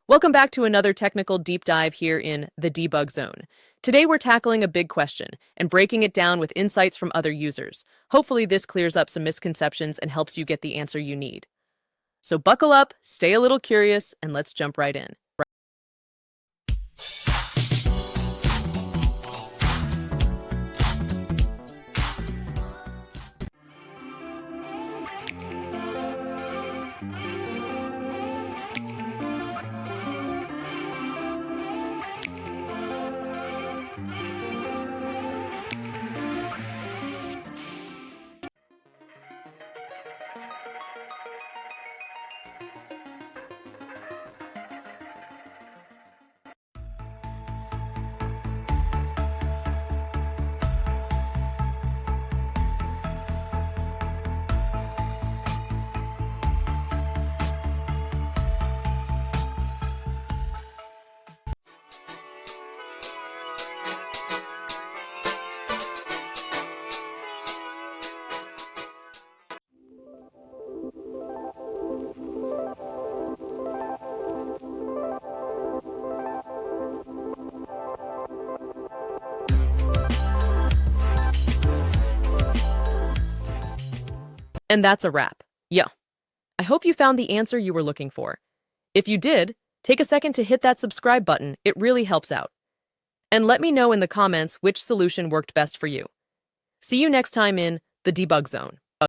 Welcome back to another technical deep dive here in the debug zone. Today we're tackling a big question and breaking it down with insights from other users. Hopefully this clears up some misconceptions and helps you get the answer you need. So buckle up, stay a little curious, and let's jump right in. And that's a wrap. Yeah. I hope you found the answer you were looking for. If you did, take a second to hit that subscribe button. It really helps out. And let me know in the comments which solution worked best for you. See you next time in the debug zone.